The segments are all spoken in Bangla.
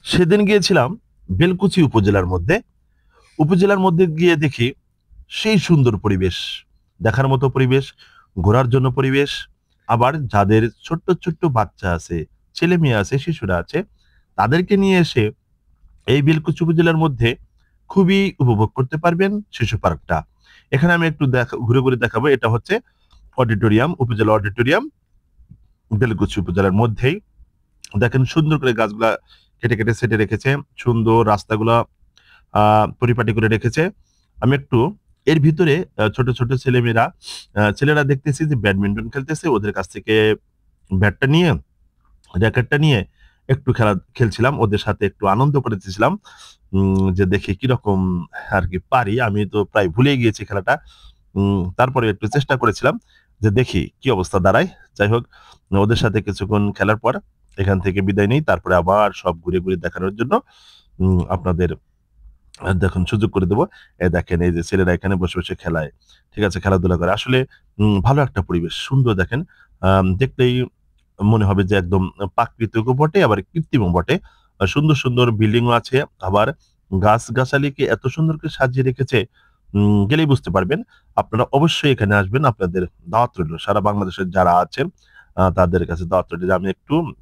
সেদিন গিয়েছিলাম বেলকুচি উপজেলার মধ্যে গিয়ে দেখি সেই সুন্দর পরিবেশ, দেখার মতো পরিবেশ, ঘোরার জন্য পরিবেশ। আবার যাদের ছোট্ট ছোট্ট বাচ্চা আছে, ছেলে মেয়ে আছে, শিশুরা আছে, তাদেরকে নিয়ে এসে এই বেলকুচি উপজেলার মধ্যে খুবই উপভোগ করতে পারবেন শিশু পার্কটা। এখানে আমি একটু ঘুরে ঘুরে দেখাবো। এটা হচ্ছে অডিটোরিয়াম, উপজেলা অডিটোরিয়াম, বেলকুচি উপজেলার মধ্যেই। দেখেন সুন্দর করে গাছগুলা কেটে কেটে সেটে রেখেছে, সুন্দর রাস্তাগুলা পরিপাটি করে রেখেছে। আমি একটু এর ভিতরে ছোট ছোট ছেলেরা দেখতেছি যে ব্যাডমিন্টন খেলতেছে, ওদের কাছ থেকে ব্যাটটা নিয়ে, র্যাকেটটা নিয়ে একটু খেলছিলাম, ওদের সাথে একটু আনন্দ করতেছিলাম। যে দেখি কিরকম আর কি পারি। আমি তো প্রায় ভুলে গিয়েছি খেলাটা। তারপরে একটু চেষ্টা করেছিলাম যে দেখি কি অবস্থা দাঁড়ায়। যাই হোক, ওদের সাথে কিছুক্ষণ খেলার পর এখান থেকে বিদায় নেই। তারপরে আবার সব ঘুরে ঘুরে দেখানোর জন্য আপনাদের দেখুন সুযোগ করে দেবো। দেখেন এই যে ছেলেরা এখানে বসে বসে খেলায়। ঠিক আছে? খেলাধুলা করে। আসলে ভালো একটা পরিবেশ। সুন্দর দেখেন। দেখলেই মনে হবে যে একদম প্রাকৃতিকও বটে আবার কৃত্রিমও বটে। সুন্দর সুন্দর বিল্ডিংও আছে। আবার গাছ-গাছালিকে এত সুন্দর করে সাজিয়ে রেখেছে, গেলেই বুঝতে পারবেন। আপনারা অবশ্যই এখানে আসবেন। আপনাদের দাওয়াত রইল। সারা বাংলাদেশের যারা আছেন তাদের কাছে দাওয়াত রইল যে আমি একটু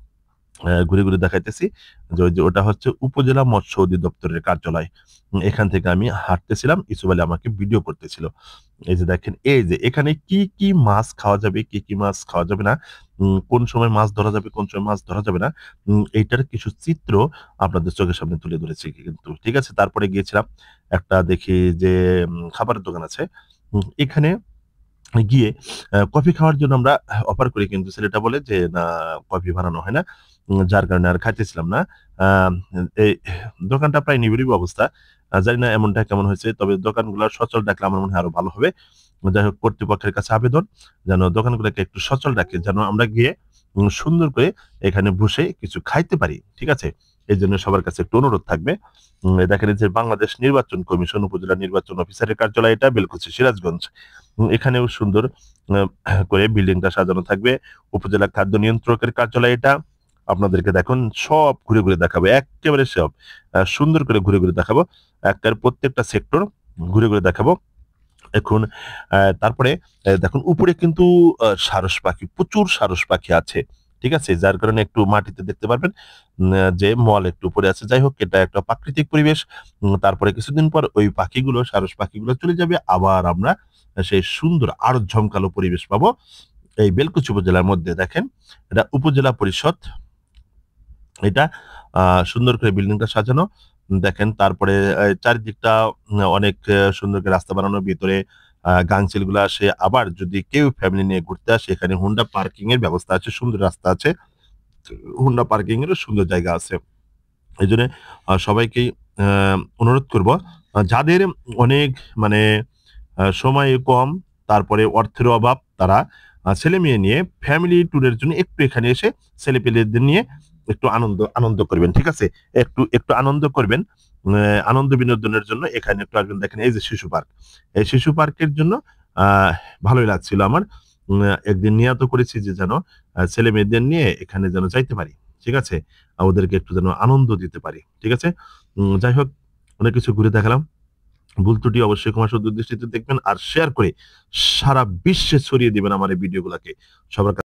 ঘুরে ঘুরে দেখাইতেছি যে ওই যে ওটা হচ্ছে উপজেলা মৎস্য অধিদপ্তরের কার্যালয়। এখান থেকে আমি হাঁটতেছিলাম, ইসুফ আলী আমাকে ভিডিও করতেছিল। এই যে দেখেন, এই যে এখানে কি কি মাছ খাওয়া যাবে, কি কি মাছ খাওয়া যাবে না, কোন সময় মাছ ধরা যাবে, কোন সময় মাছ ধরা যাবে না, এইটার কিছু চিত্র আপনাদের চোখের সামনে তুলে ধরেছি কিন্তু। ঠিক আছে? তারপরে গিয়েছিলাম একটা দেখি যে খাবারের দোকান আছে। এখানে গিয়ে কফি খাওয়ার জন্য আমরা অফার করি, কিন্তু ছেলেটা বলে যে, "না, কফি বানানো হয় না।" যার কারণে আর খাইতেছিলাম না। আ এই দোকানটা প্রায় নিভৃত অবস্থা। জানি না এমনটা কেমন হয়েছে। তবে দোকানগুলা সচল রাখলে আমার মনে হয় আরো ভালো হবে। যাই হোক, কর্তৃপক্ষের কাছে আবেদন যেন দোকানগুলোকে একটু সচল রাখে। যেন আমরা গিয়ে সুন্দর করে এখানে বসে কিছু খাইতে পারি। ঠিক আছে? এজন্য সবার কাছে একটু অনুরোধ থাকবে। দেখেন এই যে বাংলাদেশ নির্বাচন কমিশন উপজেলা নির্বাচন অফিসারের কার্যালয়, এটা বেলকুচি, সিরাজগঞ্জ। এখানেও সুন্দর করে বিল্ডিংটা সাজানো থাকবে। উপজেলা খাদ্য নিয়ন্ত্রকের কার্যালয় এটা। আপনাদেরকে দেখুন সব ঘুরে ঘুরে দেখাবো। এক্কেবারে সব সুন্দর করে ঘুরে ঘুরে দেখাবো। একটার প্রত্যেকটা সেক্টর ঘুরে ঘুরে দেখাবো। এখন তারপরে দেখুন উপরে কিন্তু সারস পাখি, প্রচুর সারস পাখি আছে। ঠিক আছে? যার কারণে একটু মাটিতে দেখতে পারবেন যে মল একটু উপরে আছে। যাই হোক, এটা একটা প্রাকৃতিক পরিবেশ। তারপরে কিছুদিন পর ওই পাখিগুলো, সারস পাখিগুলো চলে যাবে। আবার আমরা সেই সুন্দর আরো ঝমকালো পরিবেশ পাবো। এই বেলকুচি উপজেলার মধ্যে দেখেন, এটা উপজেলা পরিষদ। এটা সুন্দর করে বিল্ডিংটা সাজানো। দেখেন তারপরে চারিদিকটা অনেক সুন্দর করে রাস্তা বানানো। ভিতরে গাংচিলগুলো আসে। আবার যদি কেউ ফ্যামিলি নিয়ে ঘুরতে আসে, এখানে হুন্ডা পার্কিং এর ব্যবস্থা আছে, সুন্দর রাস্তা আছে। হুন্ডা পার্কিং এরও সুন্দর জায়গা আছে। এইজন্য সবাইকেই আ অনুরোধ করব, যাদের অনেক মানে সময় কম, তারপরে অর্থের অভাব, তারা ছেলে-মেয়ে নিয়ে ফ্যামিলি ট্যুরের জন্য একটু এখানে এসে ছেলেপেলেদের নিয়ে একটু আনন্দ করবেন। ঠিক আছে? একটু আনন্দ করবেন। আনন্দ বিনোদনের জন্য এখানে একটু আসবেন। দেখেন এই যে শিশু পার্ক। এই শিশু পার্কের জন্য আ ভালোই লাগছিল আমার। একদিন নিয়ত করেছি যে যেন ছেলে-মেয়েদের নিয়ে এখানে যেন যাইতে পারি। ঠিক আছে? ওদেরকে একটু যেন আনন্দ দিতে পারি। ঠিক আছে? যাই হোক, অনেক কিছু ঘুরে দেখালাম। ভুল ত্রুটি অবশ্যই ক্ষমা সুন্দর দৃষ্টিতে দেখবেন আর শেয়ার করে সারা বিশ্বে ছড়িয়ে দিবেন আমার এই ভিডিওগুলাকে। সবার